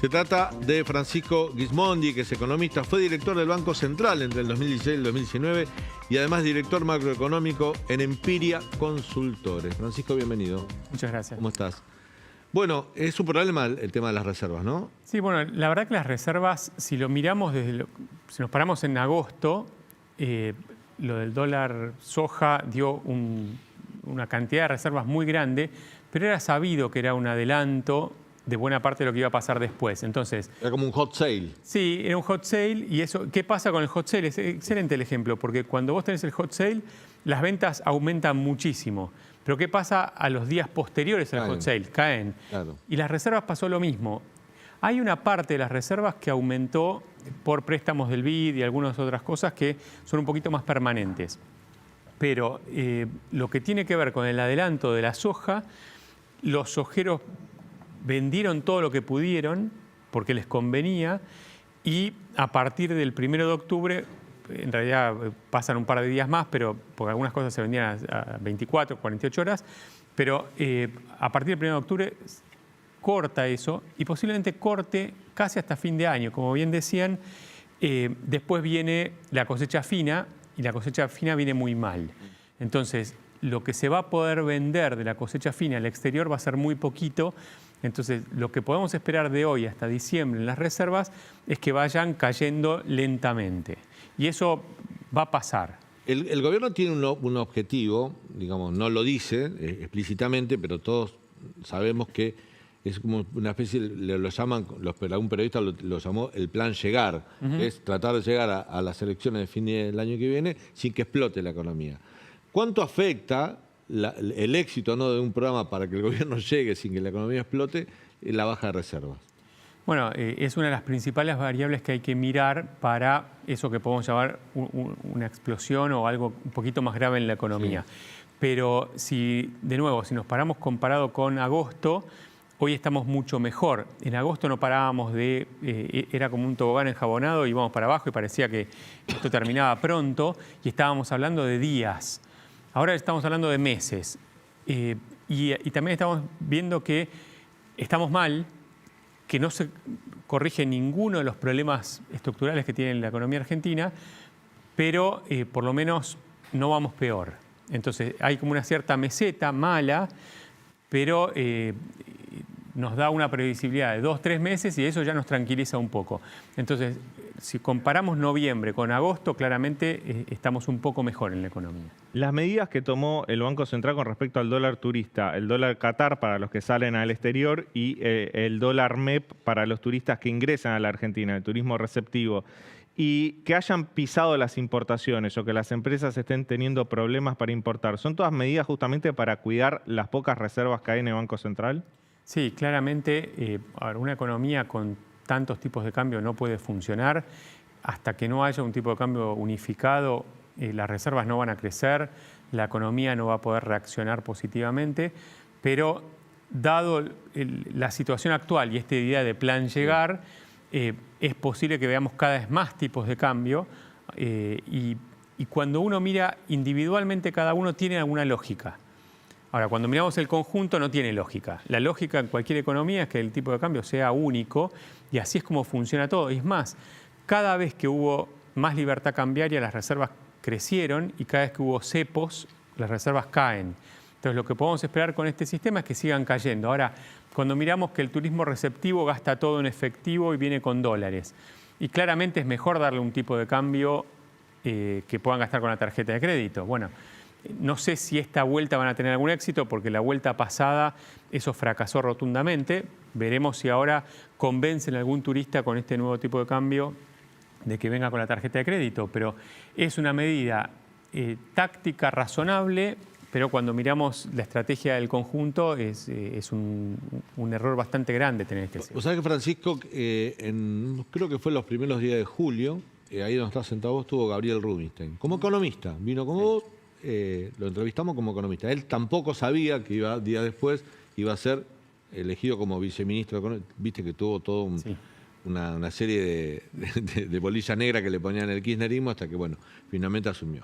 Se trata de Francisco Gismondi, que es economista, fue director del Banco Central entre el 2016 y el 2019 y además director macroeconómico en Empiria Consultores. Francisco, bienvenido. Muchas gracias. ¿Cómo estás? Bueno, es un problema el tema de las reservas, ¿no? Sí, bueno, la verdad que las reservas, si lo miramos si nos paramos en agosto, lo del dólar soja dio una cantidad de reservas muy grande, pero era sabido que era un adelanto de buena parte de lo que iba a pasar después. Entonces, era como un hot sale. Sí, era un hot sale. Y eso, ¿qué pasa con el hot sale? Es excelente el ejemplo, porque cuando vos tenés el hot sale, las ventas aumentan muchísimo. Pero ¿qué pasa a los días posteriores al hot sale? Caen. Claro. Y las reservas pasó lo mismo. Hay una parte de las reservas que aumentó por préstamos del BID y algunas otras cosas que son un poquito más permanentes. Pero lo que tiene que ver con el adelanto de la soja, los sojeros vendieron todo lo que pudieron porque les convenía y a partir del 1 de octubre, en realidad pasan un par de días más, pero porque algunas cosas se vendían a 24, 48 horas, pero a partir del 1 de octubre corta eso y posiblemente corte casi hasta fin de año. Como bien decían, después viene la cosecha fina y la cosecha fina viene muy mal. Entonces, lo que se va a poder vender de la cosecha fina al exterior va a ser muy poquito. Entonces, lo que podemos esperar de hoy hasta diciembre en las reservas es que vayan cayendo lentamente. Y eso va a pasar. El gobierno tiene un objetivo, digamos, no lo dice explícitamente, pero todos sabemos que es como una especie, lo llaman, algún periodista lo llamó el plan llegar, es tratar de llegar a las elecciones de fin del año que viene sin que explote la economía. ¿Cuánto afecta el éxito, ¿no?, de un programa para que el gobierno llegue sin que la economía explote, la baja de reservas? Bueno, es una de las principales variables que hay que mirar para eso que podemos llamar una explosión o algo un poquito más grave en la economía. Sí. Pero de nuevo, si nos paramos comparado con agosto, hoy estamos mucho mejor. En agosto no parábamos era como un tobogán enjabonado, íbamos para abajo y parecía que esto terminaba pronto y estábamos hablando de días. Ahora estamos hablando de meses y también estamos viendo que estamos mal, que no se corrige ninguno de los problemas estructurales que tiene la economía argentina, pero por lo menos no vamos peor. Entonces hay como una cierta meseta mala, pero nos da una previsibilidad de 2 o 3 meses y eso ya nos tranquiliza un poco. Entonces, si comparamos noviembre con agosto, claramente estamos un poco mejor en la economía. Las medidas que tomó el Banco Central con respecto al dólar turista, el dólar Qatar para los que salen al exterior y el dólar MEP para los turistas que ingresan a la Argentina, el turismo receptivo, y que hayan pisado las importaciones o que las empresas estén teniendo problemas para importar, ¿son todas medidas justamente para cuidar las pocas reservas que hay en el Banco Central? Sí, claramente una economía con tantos tipos de cambio no puede funcionar. Hasta que no haya un tipo de cambio unificado, las reservas no van a crecer, la economía no va a poder reaccionar positivamente, pero dado la situación actual y esta idea de plan llegar, es posible que veamos cada vez más tipos de cambio y cuando uno mira individualmente cada uno tiene alguna lógica. Ahora, cuando miramos el conjunto no tiene lógica. La lógica en cualquier economía es que el tipo de cambio sea único y así es como funciona todo. Y es más, cada vez que hubo más libertad cambiaria, las reservas crecieron y cada vez que hubo cepos, las reservas caen. Entonces, lo que podemos esperar con este sistema es que sigan cayendo. Ahora, cuando miramos que el turismo receptivo gasta todo en efectivo y viene con dólares, y claramente es mejor darle un tipo de cambio que puedan gastar con la tarjeta de crédito. Bueno, no sé si esta vuelta van a tener algún éxito porque la vuelta pasada eso fracasó rotundamente. Veremos si ahora convencen a algún turista con este nuevo tipo de cambio de que venga con la tarjeta de crédito. Pero es una medida táctica razonable, pero cuando miramos la estrategia del conjunto es un error bastante grande tener este sistema. O sea que Francisco, creo que fue los primeros días de julio, ahí donde estás sentado vos, estuvo Gabriel Rubinstein, como economista, vino como vos. Lo entrevistamos como economista. Él tampoco sabía que días después iba a ser elegido como viceministro. Viste que tuvo todo una serie de bolilla negra que le ponían el kirchnerismo hasta que, bueno, finalmente asumió.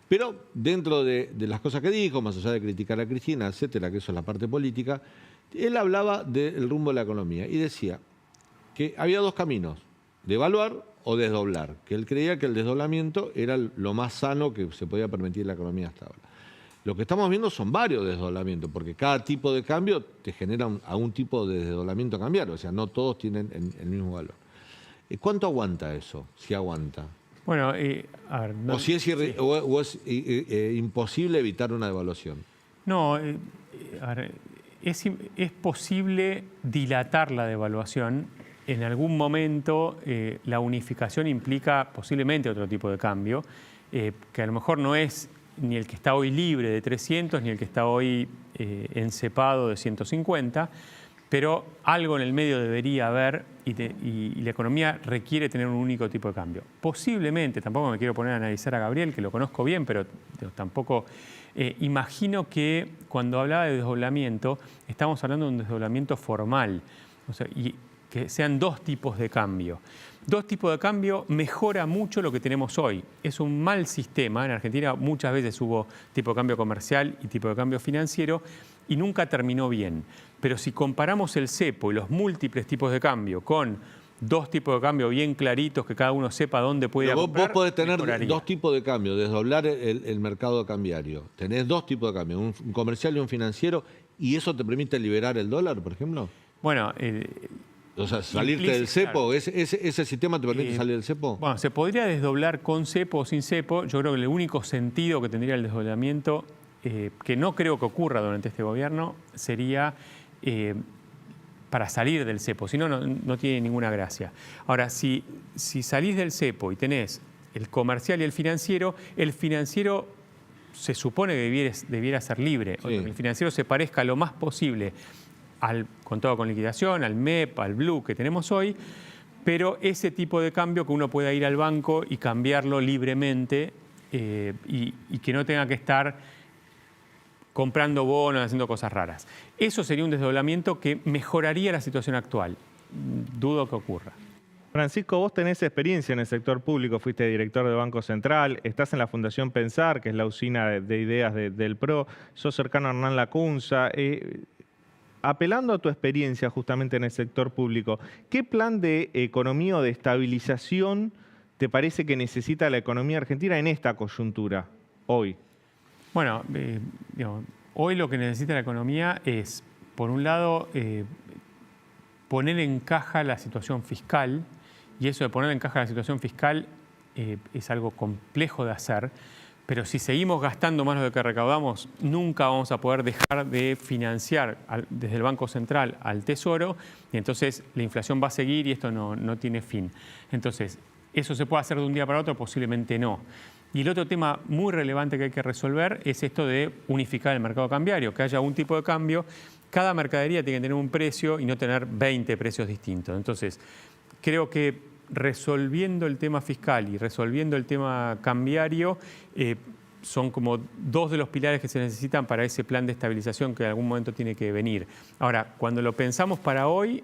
Pero dentro de las cosas que dijo, más allá de criticar a Cristina, etcétera, que eso es la parte política, él hablaba del rumbo de la economía y decía, que había dos caminos, devaluar o desdoblar, que él creía que el desdoblamiento era lo más sano que se podía permitir en la economía hasta ahora. Lo que estamos viendo son varios desdoblamientos, porque cada tipo de cambio te genera algún tipo de desdoblamiento cambiario, o sea, no todos tienen el mismo valor. ¿Cuánto aguanta eso? Si aguanta. Bueno, a ver, O si es, imposible evitar una devaluación. No, a ver, es posible dilatar la devaluación. En algún momento la unificación implica posiblemente otro tipo de cambio, que a lo mejor no es ni el que está hoy libre de 300, ni el que está hoy encepado de 150, pero algo en el medio debería haber y la economía requiere tener un único tipo de cambio. Posiblemente, tampoco me quiero poner a analizar a Gabriel, que lo conozco bien, pero tampoco... imagino que cuando hablaba de desdoblamiento, estamos hablando de un desdoblamiento formal, o sea, y que sean dos tipos de cambio. Dos tipos de cambio mejora mucho lo que tenemos hoy. Es un mal sistema. En Argentina muchas veces hubo tipo de cambio comercial y tipo de cambio financiero y nunca terminó bien. Pero si comparamos el cepo y los múltiples tipos de cambio con dos tipos de cambio bien claritos, que cada uno sepa dónde puede ir a comprar, vos podés tener mejoraría. dos tipos de cambio, desdoblar el mercado cambiario. Tenés dos tipos de cambio, un comercial y un financiero, y eso te permite liberar el dólar, por ejemplo. Bueno, o sea, salirte del cepo, claro. ¿ese sistema te permite salir del cepo? Bueno, se podría desdoblar con cepo o sin cepo. Yo creo que el único sentido que tendría el desdoblamiento, que no creo que ocurra durante este gobierno, sería para salir del cepo. Si no, no tiene ninguna gracia. Ahora, si salís del cepo y tenés el comercial y el financiero se supone que debiera ser libre. Sí. El financiero se parezca lo más posible al contado con liquidación, al MEP, al Blue que tenemos hoy, pero ese tipo de cambio que uno pueda ir al banco y cambiarlo libremente y que no tenga que estar comprando bonos, haciendo cosas raras. Eso sería un desdoblamiento que mejoraría la situación actual. Dudo que ocurra. Francisco, vos tenés experiencia en el sector público, fuiste director de Banco Central, estás en la Fundación Pensar, que es la usina de ideas del PRO, sos cercano a Hernán Lacunza. Apelando a tu experiencia justamente en el sector público, ¿qué plan de economía o de estabilización te parece que necesita la economía argentina en esta coyuntura, hoy? Bueno, hoy lo que necesita la economía es, por un lado, poner en caja la situación fiscal, y eso de poner en caja la situación fiscal es algo complejo de hacer, pero si seguimos gastando más de lo que recaudamos, nunca vamos a poder dejar de financiar desde el Banco Central al Tesoro, y entonces la inflación va a seguir y esto no tiene fin. Entonces, ¿eso se puede hacer de un día para otro? Posiblemente no. Y el otro tema muy relevante que hay que resolver es esto de unificar el mercado cambiario, que haya un tipo de cambio. Cada mercadería tiene que tener un precio y no tener 20 precios distintos. Entonces, creo que resolviendo el tema fiscal y resolviendo el tema cambiario son como dos de los pilares que se necesitan para ese plan de estabilización que en algún momento tiene que venir. Ahora, cuando lo pensamos para hoy,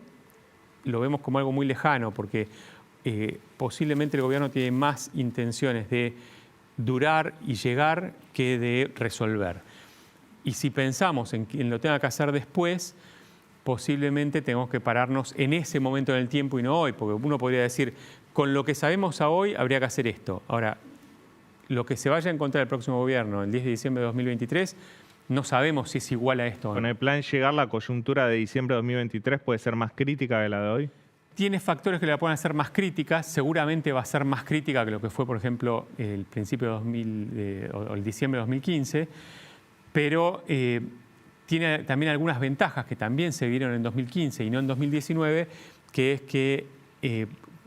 lo vemos como algo muy lejano, porque posiblemente el gobierno tiene más intenciones de durar y llegar que de resolver. Y si pensamos en quien lo tenga que hacer después, posiblemente tenemos que pararnos en ese momento del tiempo y no hoy, porque uno podría decir, con lo que sabemos a hoy habría que hacer esto. Ahora, lo que se vaya a encontrar el próximo gobierno, el 10 de diciembre de 2023, no sabemos si es igual a esto o no. ¿Con el plan llegar la coyuntura de diciembre de 2023 puede ser más crítica que la de hoy? Tiene factores que la pueden hacer más crítica, seguramente va a ser más crítica que lo que fue, por ejemplo, el principio de 2000 o el diciembre de 2015, pero tiene también algunas ventajas que también se vieron en 2015 y no en 2019, que es que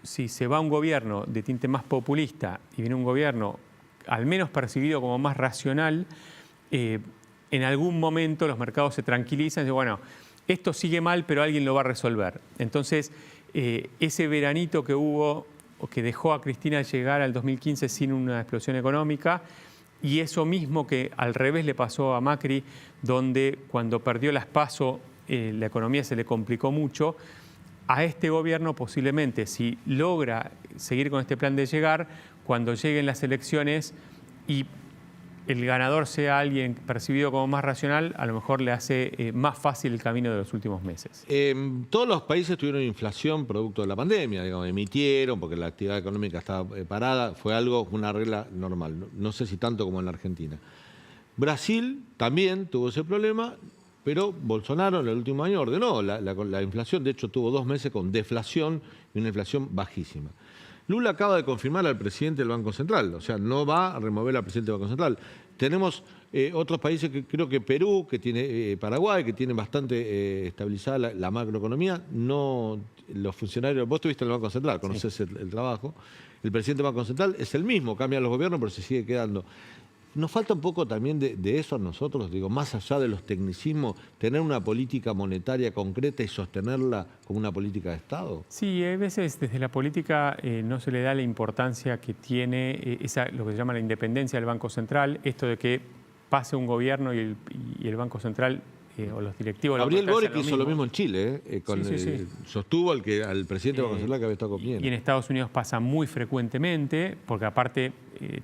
si se va un gobierno de tinte más populista y viene un gobierno al menos percibido como más racional, en algún momento los mercados se tranquilizan y dicen, bueno, esto sigue mal, pero alguien lo va a resolver. Entonces, ese veranito que hubo, o que dejó a Cristina llegar al 2015 sin una explosión económica, y eso mismo que al revés le pasó a Macri, donde cuando perdió las PASO la economía se le complicó mucho, a este gobierno posiblemente, si logra seguir con este plan de llegar, cuando lleguen las elecciones y el ganador sea alguien percibido como más racional, a lo mejor le hace más fácil el camino de los últimos meses. Todos los países tuvieron inflación producto de la pandemia, digamos, emitieron porque la actividad económica estaba parada, fue una regla normal, no sé si tanto como en la Argentina. Brasil también tuvo ese problema, pero Bolsonaro en el último año ordenó la inflación, de hecho tuvo 2 meses con deflación y una inflación bajísima. Lula acaba de confirmar al presidente del Banco Central, o sea, no va a remover al presidente del Banco Central. Tenemos otros países, que creo que Perú, que tiene Paraguay, que tienen bastante estabilizada la macroeconomía. No, los funcionarios, vos estuviste en el Banco Central, conocés el trabajo. El presidente del Banco Central es el mismo, cambian los gobiernos, pero se sigue quedando. Nos falta un poco también de eso a nosotros, digo, más allá de los tecnicismos, tener una política monetaria concreta y sostenerla como una política de Estado. Sí, a veces desde la política no se le da la importancia que tiene lo que se llama la independencia del Banco Central, esto de que pase un gobierno y el Banco Central o los directivos... Gabriel Boric hizo lo mismo en Chile, sí. Sostuvo al presidente del Banco Central que había estado con Piñera. Y en Estados Unidos pasa muy frecuentemente, porque aparte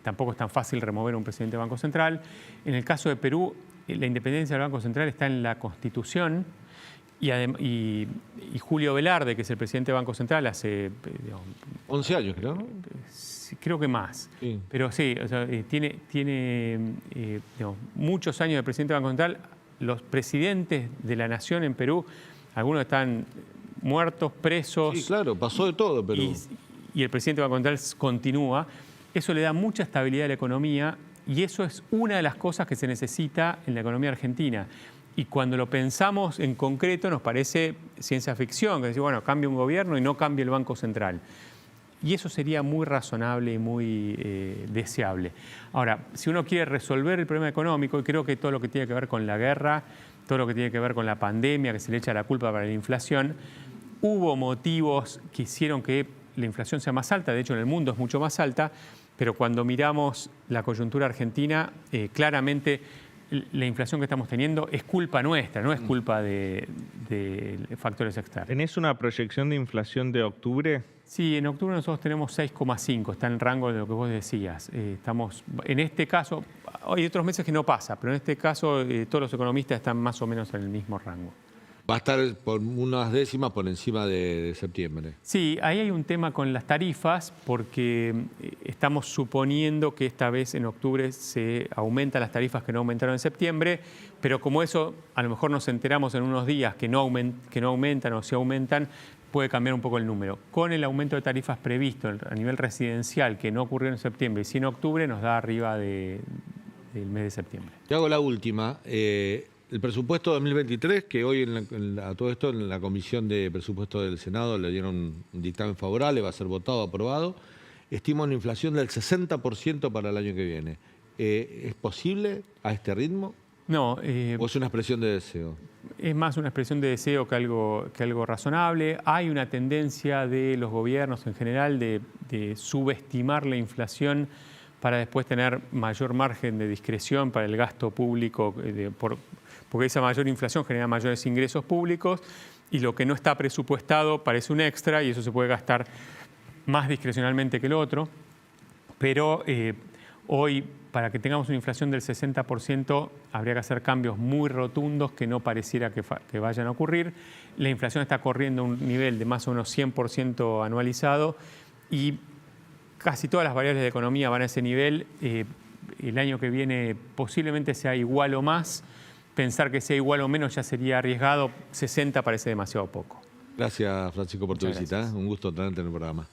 tampoco es tan fácil remover a un presidente del Banco Central. En el caso de Perú, la independencia del Banco Central está en la Constitución y Julio Velarde, que es el presidente del Banco Central, hace... 11 años, creo, ¿no? Creo que más. Sí. Pero sí, o sea, tiene muchos años de presidente del Banco Central. Los presidentes de la nación en Perú, algunos están muertos, presos. Sí, claro, pasó de todo Perú. Y el presidente del Banco Central continúa. Eso le da mucha estabilidad a la economía y eso es una de las cosas que se necesita en la economía argentina. Y cuando lo pensamos en concreto nos parece ciencia ficción, que decir, bueno, cambia un gobierno y no cambia el Banco Central. Y eso sería muy razonable y muy deseable. Ahora, si uno quiere resolver el problema económico, y creo que todo lo que tiene que ver con la guerra, todo lo que tiene que ver con la pandemia, que se le echa la culpa para la inflación, hubo motivos que hicieron que la inflación sea más alta, de hecho en el mundo es mucho más alta, pero cuando miramos la coyuntura argentina, claramente la inflación que estamos teniendo es culpa nuestra, no es culpa de factores externos. ¿Tenés una proyección de inflación de octubre? Sí, en octubre nosotros tenemos 6,5, está en el rango de lo que vos decías. Estamos, en este caso, hay otros meses que no pasa, pero en este caso todos los economistas están más o menos en el mismo rango. Va a estar por unas décimas por encima de septiembre. Sí, ahí hay un tema con las tarifas porque estamos suponiendo que esta vez en octubre se aumentan las tarifas que no aumentaron en septiembre, pero como eso a lo mejor nos enteramos en unos días que no aumentan o si aumentan, puede cambiar un poco el número. Con el aumento de tarifas previsto a nivel residencial que no ocurrió en septiembre y sí en octubre, nos da arriba del mes de septiembre. Te hago la última. El presupuesto 2023, que hoy a todo esto en la Comisión de Presupuesto del Senado le dieron un dictamen favorable, va a ser votado, aprobado, estima una inflación del 60% para el año que viene. ¿Es posible a este ritmo? No. ¿O es una expresión de deseo? Es más una expresión de deseo que algo razonable. Hay una tendencia de los gobiernos en general de subestimar la inflación para después tener mayor margen de discreción para el gasto público, porque esa mayor inflación genera mayores ingresos públicos y lo que no está presupuestado parece un extra y eso se puede gastar más discrecionalmente que el otro. Pero hoy, para que tengamos una inflación del 60%, habría que hacer cambios muy rotundos que no pareciera que vayan a ocurrir. La inflación está corriendo a un nivel de más o menos 100% anualizado y casi todas las variables de economía van a ese nivel. El año que viene posiblemente sea igual o más. Pensar que sea igual o menos ya sería arriesgado. 60 parece demasiado poco. Gracias, Francisco, por tu visita. Gracias. Un gusto tenerte en el programa.